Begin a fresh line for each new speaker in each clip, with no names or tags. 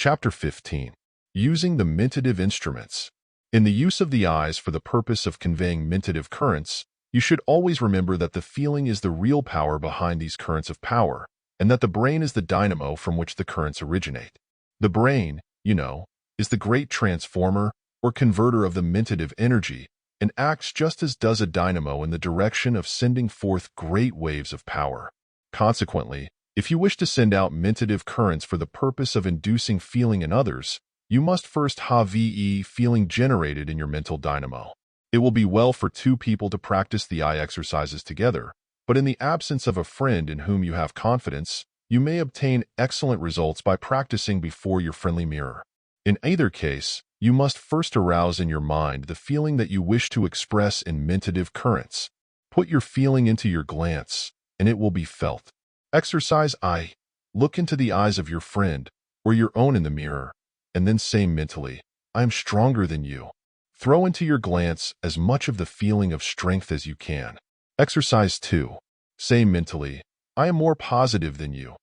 Chapter 15. Using the Mentative Instruments. In the use of the eyes for the purpose of conveying mentative currents, you should always remember that the feeling is the real power behind these currents of power, and that the brain is the dynamo from which the currents originate. The brain, is the great transformer or converter of the mentative energy and acts just as does a dynamo in the direction of sending forth great waves of power. Consequently, if you wish to send out mentative currents for the purpose of inducing feeling in others, you must first have feeling generated in your mental dynamo. It will be well for two people to practice the eye exercises together, but in the absence of a friend in whom you have confidence, you may obtain excellent results by practicing before your friendly mirror. In either case, you must first arouse in your mind the feeling that you wish to express in mentative currents. Put your feeling into your glance, and it will be felt. Exercise I. Look into the eyes of your friend, or your own in the mirror, and then say mentally, I am stronger than you. Throw into your glance as much of the feeling of strength as you can. Exercise 2. Say mentally, I am more positive than you.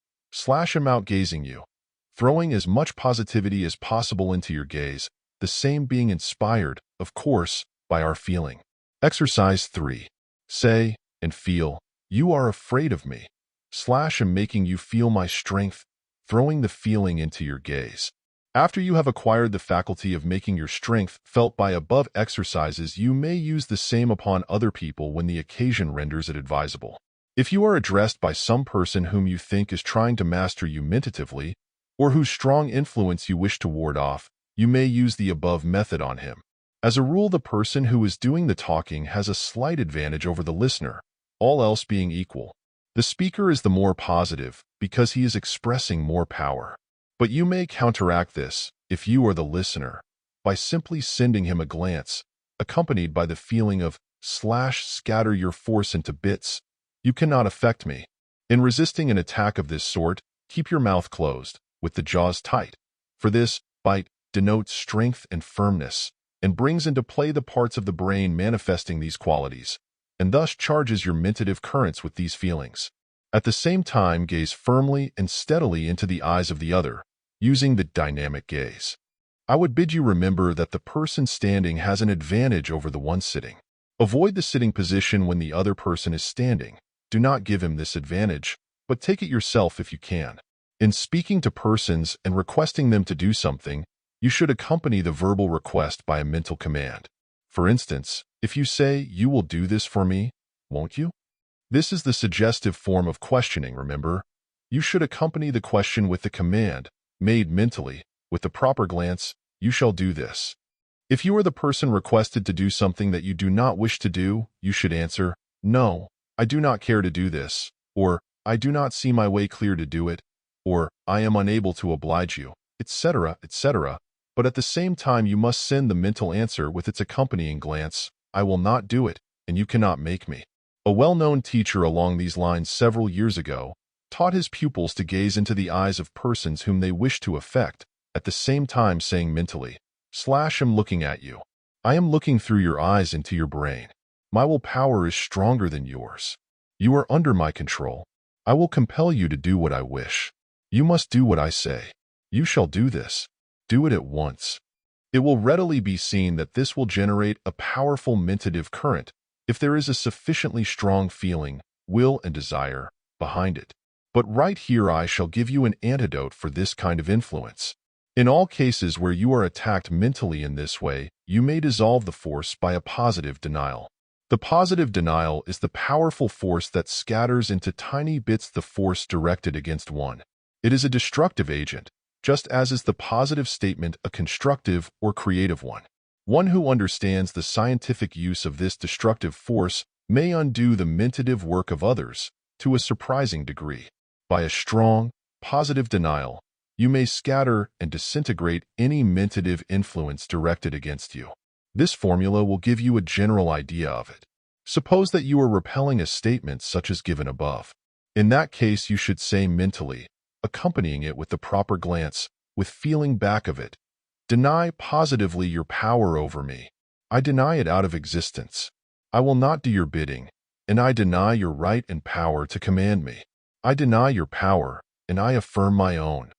I'm out gazing you. Throwing as much positivity as possible into your gaze, the same being inspired, of course, by our feeling. Exercise 3. Say and feel, you are afraid of me. I'm making you feel my strength, throwing the feeling into your gaze. After you have acquired the faculty of making your strength felt by above exercises, you may use the same upon other people when the occasion renders it advisable. If you are addressed by some person whom you think is trying to master you mentatively, or whose strong influence you wish to ward off, you may use the above method on him. As a rule, the person who is doing the talking has a slight advantage over the listener, all else being equal. The speaker is the more positive because he is expressing more power. But you may counteract this, if you are the listener, by simply sending him a glance, accompanied by the feeling of scatter your force into bits. You cannot affect me. In resisting an attack of this sort, keep your mouth closed, with the jaws tight. For this, bite denotes strength and firmness, and brings into play the parts of the brain manifesting these qualities, and thus charges your mentative currents with these feelings. At the same time, gaze firmly and steadily into the eyes of the other, using the dynamic gaze. I would bid you remember that the person standing has an advantage over the one sitting. Avoid the sitting position when the other person is standing. Do not give him this advantage, but take it yourself if you can. In speaking to persons and requesting them to do something, you should accompany the verbal request by a mental command. For instance, if you say, you will do this for me, won't you? This is the suggestive form of questioning, remember? You should accompany the question with the command, made mentally, with the proper glance, you shall do this. If you are the person requested to do something that you do not wish to do, you should answer, no, I do not care to do this, or I do not see my way clear to do it, or I am unable to oblige you, etc., etc. But at the same time you must send the mental answer with its accompanying glance, I will not do it, and you cannot make me. A well-known teacher along these lines several years ago taught his pupils to gaze into the eyes of persons whom they wished to affect, at the same time saying mentally, I'm looking at you. I am looking through your eyes into your brain. My willpower is stronger than yours. You are under my control. I will compel you to do what I wish. You must do what I say. You shall do this. Do it at once. It will readily be seen that this will generate a powerful mentative current if there is a sufficiently strong feeling, will, and desire behind it. But right here I shall give you an antidote for this kind of influence. In all cases where you are attacked mentally in this way, you may dissolve the force by a positive denial. The positive denial is the powerful force that scatters into tiny bits the force directed against one. It is a destructive agent, just as is the positive statement a constructive or creative one. One who understands the scientific use of this destructive force may undo the mentative work of others to a surprising degree. By a strong, positive denial, you may scatter and disintegrate any mentative influence directed against you. This formula will give you a general idea of it. Suppose that you are repelling a statement such as given above. In that case, you should say mentally, accompanying it with the proper glance, with feeling back of it, deny positively your power over me. I deny it out of existence. I will not do your bidding, and I deny your right and power to command me. I deny your power, and I affirm my own.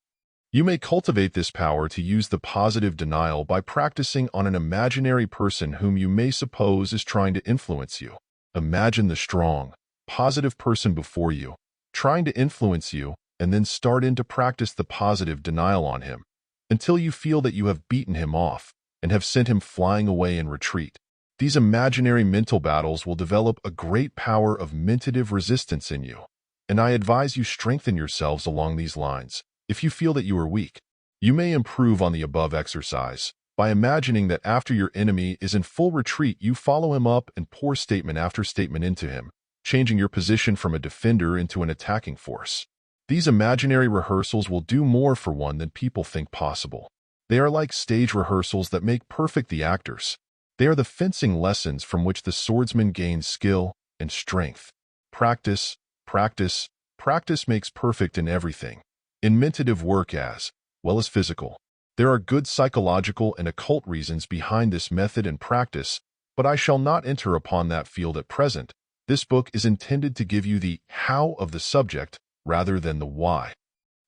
You may cultivate this power to use the positive denial by practicing on an imaginary person whom you may suppose is trying to influence you. Imagine the strong, positive person before you, trying to influence you, and then start in to practice the positive denial on him, until you feel that you have beaten him off and have sent him flying away in retreat. These imaginary mental battles will develop a great power of mentative resistance in you, and I advise you strengthen yourselves along these lines. If you feel that you are weak, you may improve on the above exercise by imagining that after your enemy is in full retreat, you follow him up and pour statement after statement into him, changing your position from a defender into an attacking force. These imaginary rehearsals will do more for one than people think possible. They are like stage rehearsals that make perfect the actors. They are the fencing lessons from which the swordsman gains skill and strength. Practice, practice, practice makes perfect in everything. In mentative work as well as physical. There are good psychological and occult reasons behind this method and practice, but I shall not enter upon that field at present. This book is intended to give you the how of the subject rather than the why.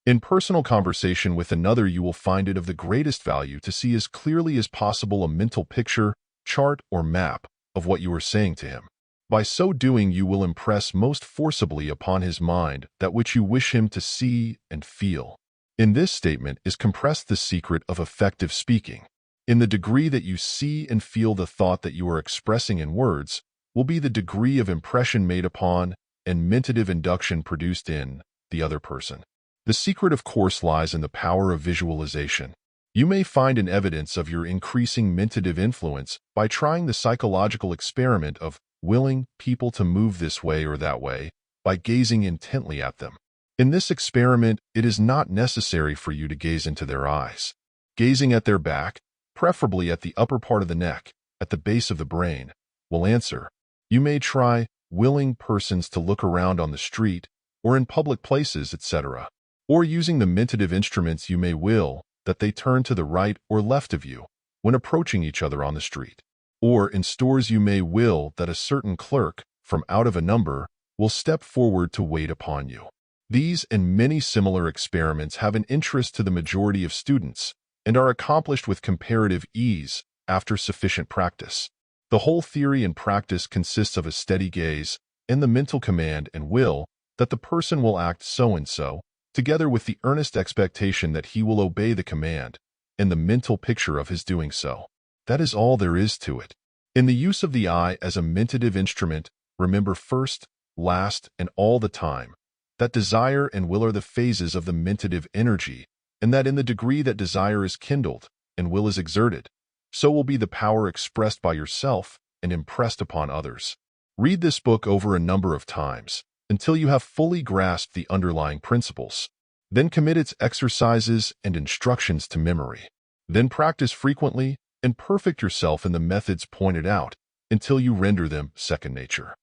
In personal conversation with another, you will find it of the greatest value to see as clearly as possible a mental picture, chart, or map of what you are saying to him. By so doing, you will impress most forcibly upon his mind that which you wish him to see and feel. In this statement is compressed the secret of effective speaking. In the degree that you see and feel the thought that you are expressing in words will be the degree of impression made upon and mentative induction produced in the other person. The secret, of course, lies in the power of visualization. You may find an evidence of your increasing mentative influence by trying the psychological experiment of willing people to move this way or that way by gazing intently at them. In this experiment, it is not necessary for you to gaze into their eyes. Gazing at their back, preferably at the upper part of the neck, at the base of the brain, will answer. You may try willing persons to look around on the street or in public places, etc. Or using the mentative instruments, you may will that they turn to the right or left of you when approaching each other on the street. Or in stores, you may will that a certain clerk from out of a number will step forward to wait upon you. These and many similar experiments have an interest to the majority of students and are accomplished with comparative ease after sufficient practice. The whole theory and practice consists of a steady gaze and the mental command and will that the person will act so and so, together with the earnest expectation that he will obey the command and the mental picture of his doing so. That is all there is to it. In the use of the eye as a mentative instrument, remember first, last, and all the time that desire and will are the phases of the mentative energy, and that in the degree that desire is kindled and will is exerted, so will be the power expressed by yourself and impressed upon others. Read this book over a number of times until you have fully grasped the underlying principles. Then commit its exercises and instructions to memory. Then practice frequently and perfect yourself in the methods pointed out until you render them second nature.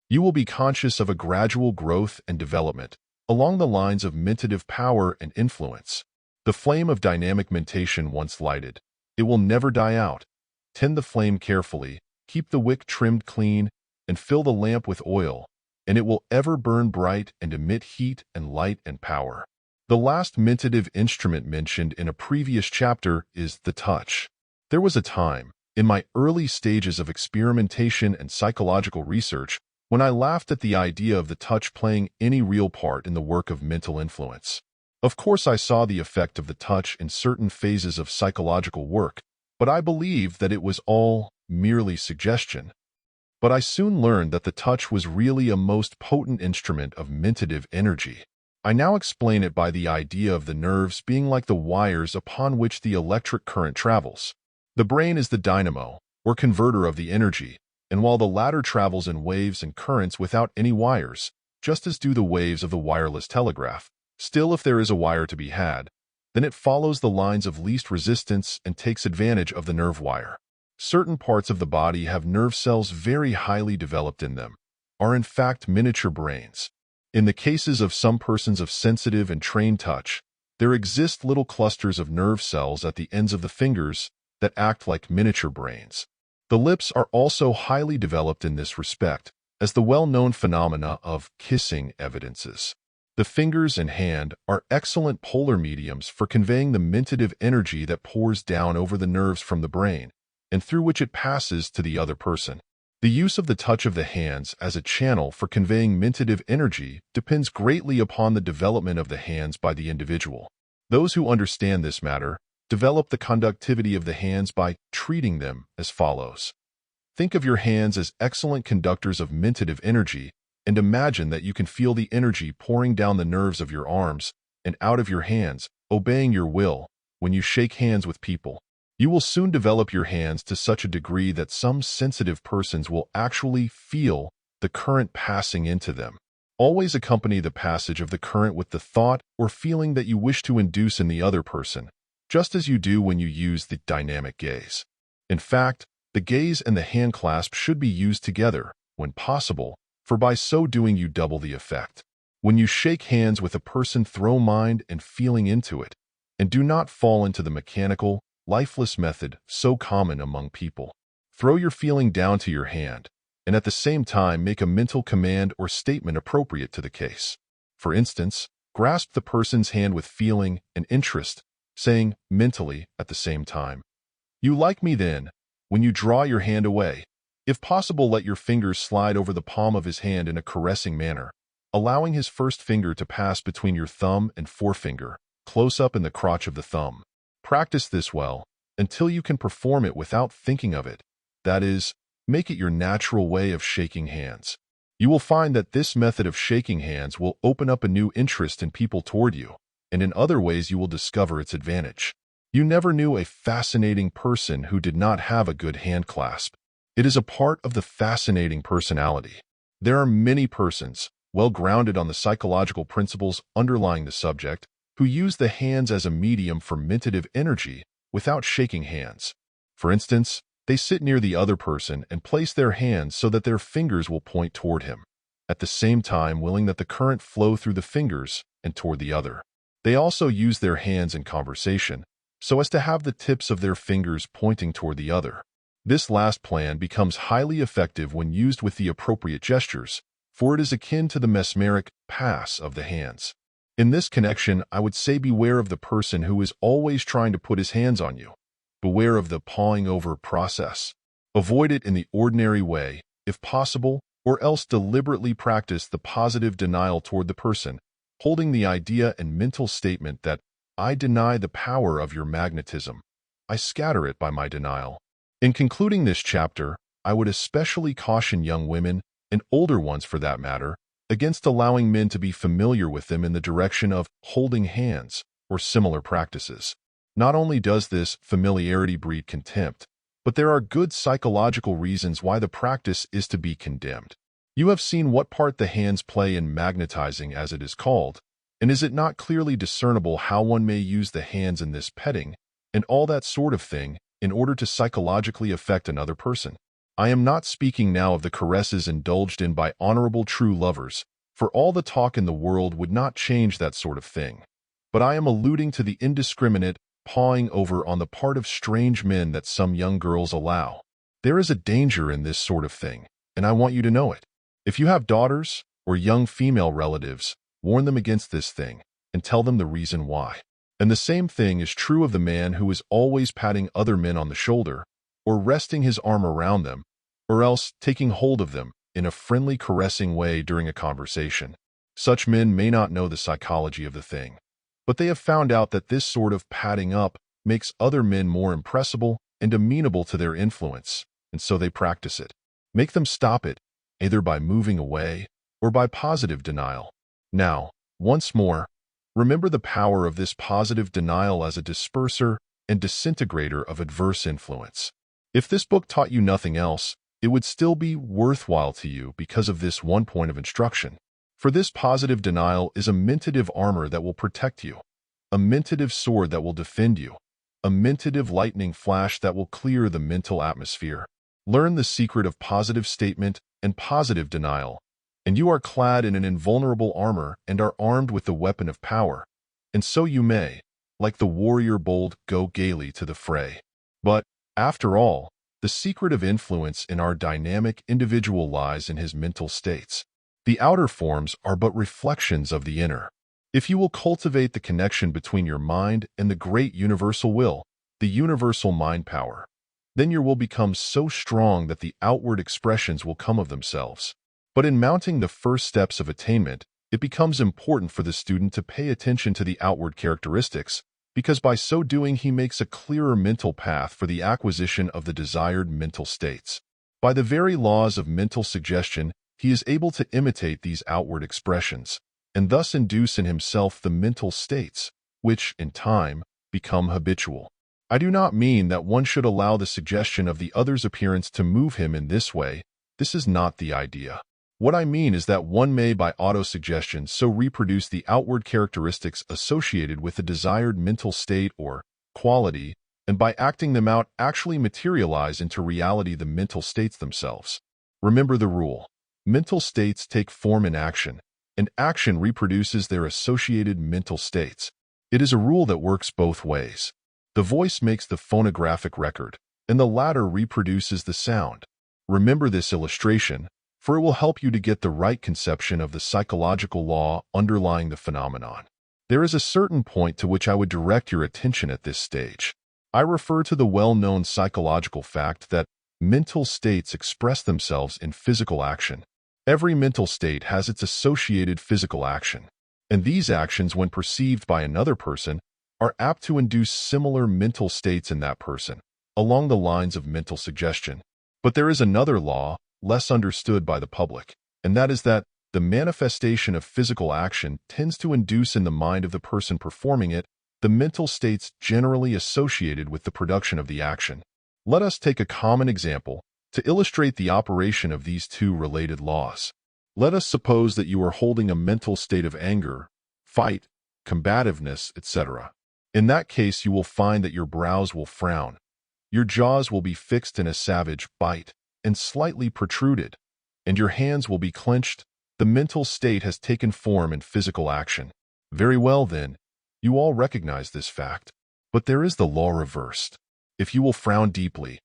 You will be conscious of a gradual growth and development along the lines of mentative power and influence. The flame of dynamic mentation once lighted, it will never die out. Tend the flame carefully, keep the wick trimmed clean, and fill the lamp with oil, and it will ever burn bright and emit heat and light and power. The last mentative instrument mentioned in a previous chapter is the touch. There was a time, in my early stages of experimentation and psychological research, when I laughed at the idea of the touch playing any real part in the work of mental influence. Of course, I saw the effect of the touch in certain phases of psychological work, but I believed that it was all merely suggestion. But I soon learned that the touch was really a most potent instrument of mentative energy. I now explain it by the idea of the nerves being like the wires upon which the electric current travels. The brain is the dynamo, or converter of the energy, and while the latter travels in waves and currents without any wires, just as do the waves of the wireless telegraph, still if there is a wire to be had, then it follows the lines of least resistance and takes advantage of the nerve wire. Certain parts of the body have nerve cells very highly developed in them, are in fact miniature brains. In the cases of some persons of sensitive and trained touch, there exist little clusters of nerve cells at the ends of the fingers that act like miniature brains. The lips are also highly developed in this respect, as the well-known phenomena of kissing evidences. The fingers and hand are excellent polar mediums for conveying the mentative energy that pours down over the nerves from the brain and through which it passes to the other person. The use of the touch of the hands as a channel for conveying mentative energy depends greatly upon the development of the hands by the individual. Those who understand this matter develop the conductivity of the hands by treating them as follows. Think of your hands as excellent conductors of mentative energy and imagine that you can feel the energy pouring down the nerves of your arms and out of your hands, obeying your will when you shake hands with people. You will soon develop your hands to such a degree that some sensitive persons will actually feel the current passing into them. Always accompany the passage of the current with the thought or feeling that you wish to induce in the other person, just as you do when you use the dynamic gaze. In fact, the gaze and the hand clasp should be used together, when possible, for by so doing you double the effect. When you shake hands with a person, throw mind and feeling into it, and do not fall into the mechanical, lifeless method so common among people. Throw your feeling down to your hand, and at the same time make a mental command or statement appropriate to the case. For instance, grasp the person's hand with feeling and interest, saying mentally at the same time, "You like me then." When you draw your hand away, if possible, let your fingers slide over the palm of his hand in a caressing manner, allowing his first finger to pass between your thumb and forefinger, close up in the crotch of the thumb. Practice this well, until you can perform it without thinking of it. That is, make it your natural way of shaking hands. You will find that this method of shaking hands will open up a new interest in people toward you, and in other ways you will discover its advantage. You never knew a fascinating person who did not have a good hand clasp. It is a part of the fascinating personality. There are many persons, well grounded on the psychological principles underlying the subject, who use the hands as a medium for mentative energy without shaking hands. For instance, they sit near the other person and place their hands so that their fingers will point toward him, at the same time willing that the current flow through the fingers and toward the other. They also use their hands in conversation, so as to have the tips of their fingers pointing toward the other. This last plan becomes highly effective when used with the appropriate gestures, for it is akin to the mesmeric pass of the hands. In this connection, I would say beware of the person who is always trying to put his hands on you. Beware of the pawing over process. Avoid it in the ordinary way, if possible, or else deliberately practice the positive denial toward the person, holding the idea and mental statement that I deny the power of your magnetism. I scatter it by my denial. In concluding this chapter, I would especially caution young women, and older ones for that matter, against allowing men to be familiar with them in the direction of holding hands or similar practices. Not only does this familiarity breed contempt, but there are good psychological reasons why the practice is to be condemned. You have seen what part the hands play in magnetizing, as it is called, and is it not clearly discernible how one may use the hands in this petting and all that sort of thing in order to psychologically affect another person? I am not speaking now of the caresses indulged in by honorable true lovers, for all the talk in the world would not change that sort of thing. But I am alluding to the indiscriminate pawing over on the part of strange men that some young girls allow. There is a danger in this sort of thing, and I want you to know it. If you have daughters or young female relatives, warn them against this thing and tell them the reason why. And the same thing is true of the man who is always patting other men on the shoulder, or resting his arm around them, or else taking hold of them in a friendly, caressing way during a conversation. Such men may not know the psychology of the thing, but they have found out that this sort of patting up makes other men more impressible and amenable to their influence, and so they practice it. Make them stop it, either by moving away or by positive denial. Now, once more, remember the power of this positive denial as a disperser and disintegrator of adverse influence. If this book taught you nothing else, it would still be worthwhile to you because of this one point of instruction. For this positive denial is a mentative armor that will protect you, a mentative sword that will defend you, a mentative lightning flash that will clear the mental atmosphere. Learn the secret of positive statement and positive denial, and you are clad in an invulnerable armor and are armed with the weapon of power, and so you may, like the warrior bold, go gaily to the fray. But, after all, the secret of influence in our dynamic individual lies in his mental states. The outer forms are but reflections of the inner. If you will cultivate the connection between your mind and the great universal will, the universal mind power, then your will becomes so strong that the outward expressions will come of themselves. But in mounting the first steps of attainment, it becomes important for the student to pay attention to the outward characteristics, because by so doing he makes a clearer mental path for the acquisition of the desired mental states. By the very laws of mental suggestion, he is able to imitate these outward expressions, and thus induce in himself the mental states, which, in time, become habitual. I do not mean that one should allow the suggestion of the other's appearance to move him in this way. This is not the idea. What I mean is that one may by autosuggestion so reproduce the outward characteristics associated with the desired mental state or quality, and by acting them out actually materialize into reality the mental states themselves. Remember the rule. Mental states take form in action, and action reproduces their associated mental states. It is a rule that works both ways. The voice makes the phonographic record, and the latter reproduces the sound. Remember this illustration, for it will help you to get the right conception of the psychological law underlying the phenomenon. There is a certain point to which I would direct your attention at this stage. I refer to the well-known psychological fact that mental states express themselves in physical action. Every mental state has its associated physical action, and these actions, when perceived by another person, are apt to induce similar mental states in that person, along the lines of mental suggestion. But there is another law, less understood by the public, and that is that the manifestation of physical action tends to induce in the mind of the person performing it the mental states generally associated with the production of the action. Let us take a common example to illustrate the operation of these two related laws. Let us suppose that you are holding a mental state of anger, fight, combativeness, etc. In that case, you will find that your brows will frown, your jaws will be fixed in a savage bite and slightly protruded, and your hands will be clenched. The mental state has taken form in physical action. Very well then, you all recognize this fact. But there is the law reversed. If you will frown deeply,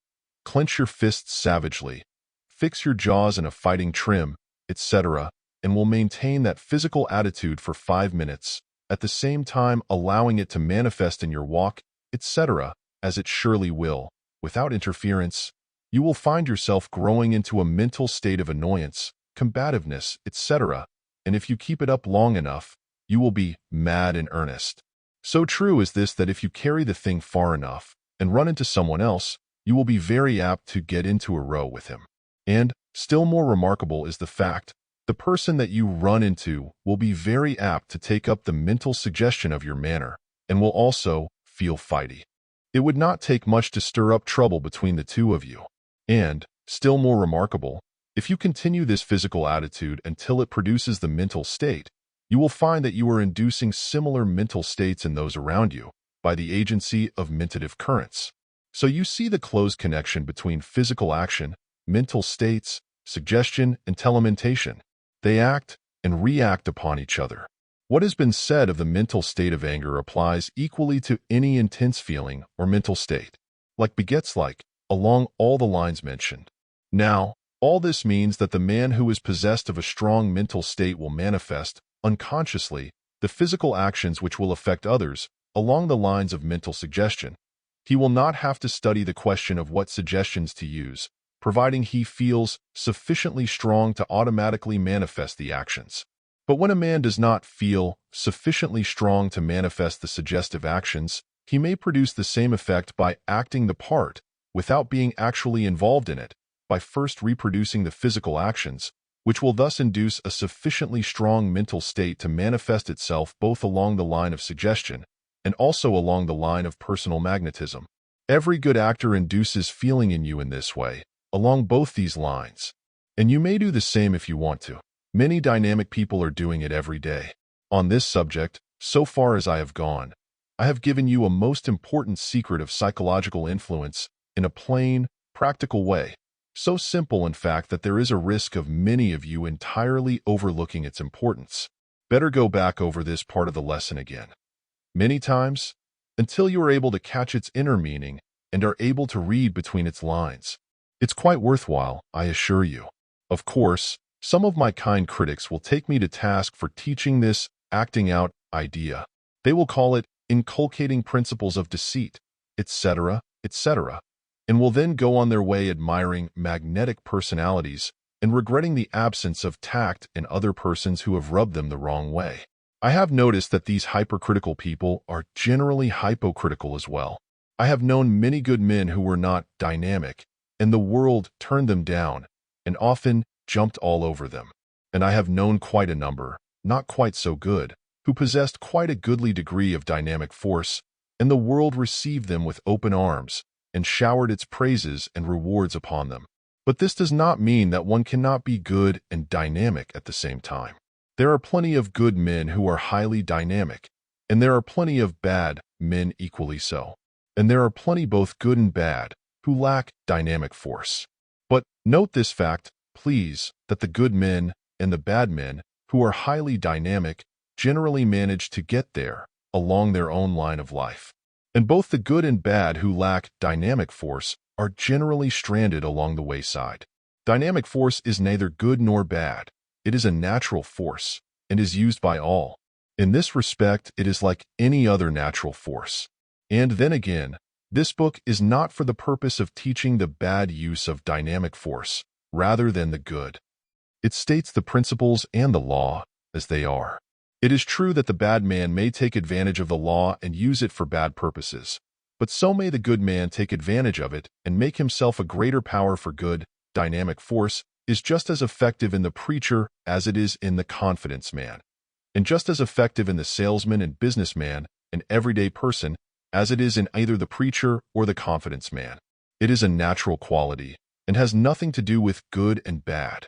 clench your fists savagely, fix your jaws in a fighting trim, etc., and will maintain that physical attitude for 5 minutes, at the same time allowing it to manifest in your walk, etc., as it surely will, without interference, you will find yourself growing into a mental state of annoyance, combativeness, etc., and if you keep it up long enough, you will be mad in earnest. So true is this that if you carry the thing far enough and run into someone else, you will be very apt to get into a row with him. And, still more remarkable is the fact, the person that you run into will be very apt to take up the mental suggestion of your manner, and will also feel fighty. It would not take much to stir up trouble between the two of you. And, still more remarkable, if you continue this physical attitude until it produces the mental state, you will find that you are inducing similar mental states in those around you by the agency of mentative currents. So you see the close connection between physical action, mental states, suggestion, and telementation. They act and react upon each other. What has been said of the mental state of anger applies equally to any intense feeling or mental state. Like begets like, along all the lines mentioned. Now, all this means that the man who is possessed of a strong mental state will manifest, unconsciously, the physical actions which will affect others, along the lines of mental suggestion. He will not have to study the question of what suggestions to use, providing he feels sufficiently strong to automatically manifest the actions. But when a man does not feel sufficiently strong to manifest the suggestive actions, he may produce the same effect by acting the part, without being actually involved in it, by first reproducing the physical actions, which will thus induce a sufficiently strong mental state to manifest itself both along the line of suggestion and also along the line of personal magnetism. Every good actor induces feeling in you in this way, along both these lines. And you may do the same if you want to. Many dynamic people are doing it every day. On this subject, so far as I have gone, I have given you a most important secret of psychological influence in a plain, practical way. So simple, in fact, that there is a risk of many of you entirely overlooking its importance. Better go back over this part of the lesson again, many times, until you are able to catch its inner meaning and are able to read between its lines. It's quite worthwhile, I assure you. Of course, Some of my kind critics will take me to task for teaching this acting out idea. They will call it inculcating principles of deceit, etc., etc., and will then go on their way admiring magnetic personalities and regretting the absence of tact in other persons who have rubbed them the wrong way. I have noticed that these hypercritical people are generally hypocritical as well. I have known many good men who were not dynamic, and the world turned them down and often jumped all over them. And I have known quite a number, not quite so good, who possessed quite a goodly degree of dynamic force, and the world received them with open arms and showered its praises and rewards upon them. But this does not mean that one cannot be good and dynamic at the same time. There are plenty of good men who are highly dynamic, and there are plenty of bad men equally so. And there are plenty both good and bad who lack dynamic force. But note this fact, please, that the good men and the bad men who are highly dynamic generally manage to get there along their own line of life. And both the good and bad who lack dynamic force are generally stranded along the wayside. Dynamic force is neither good nor bad. It is a natural force and is used by all. In this respect, it is like any other natural force. And then again, this book is not for the purpose of teaching the bad use of dynamic force, rather than the good. It states the principles and the law as they are. It is true that the bad man may take advantage of the law and use it for bad purposes, but so may the good man take advantage of it and make himself a greater power for good. Dynamic force is just as effective in the preacher as it is in the confidence man, and just as effective in the salesman and businessman and everyday person as it is in either the preacher or the confidence man. It is a natural quality and has nothing to do with good and bad,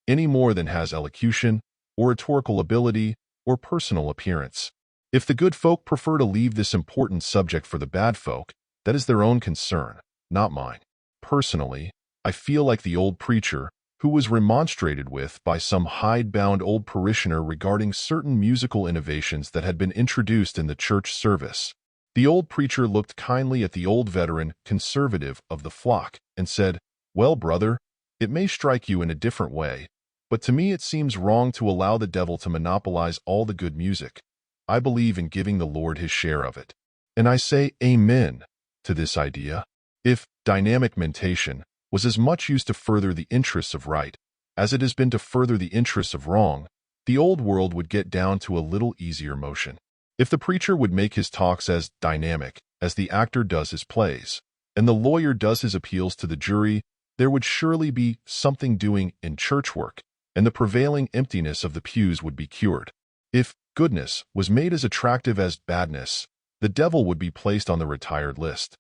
any more than has elocution, or rhetorical ability, or personal appearance. If the good folk prefer to leave this important subject for the bad folk, that is their own concern, not mine. Personally, I feel like the old preacher who was remonstrated with by some hidebound old parishioner regarding certain musical innovations that had been introduced in the church service. The old preacher looked kindly at the old veteran conservative of the flock and said, "Well, brother, it may strike you in a different way, but to me it seems wrong to allow the devil to monopolize all the good music. I believe in giving the Lord his share of it." And I say amen to this idea. If dynamic mentation was as much used to further the interests of right as it has been to further the interests of wrong, the old world would get down to a little easier motion. If the preacher would make his talks as dynamic as the actor does his plays, and the lawyer does his appeals to the jury, there would surely be something doing in church work, and the prevailing emptiness of the pews would be cured. If goodness was made as attractive as badness, the devil would be placed on the retired list.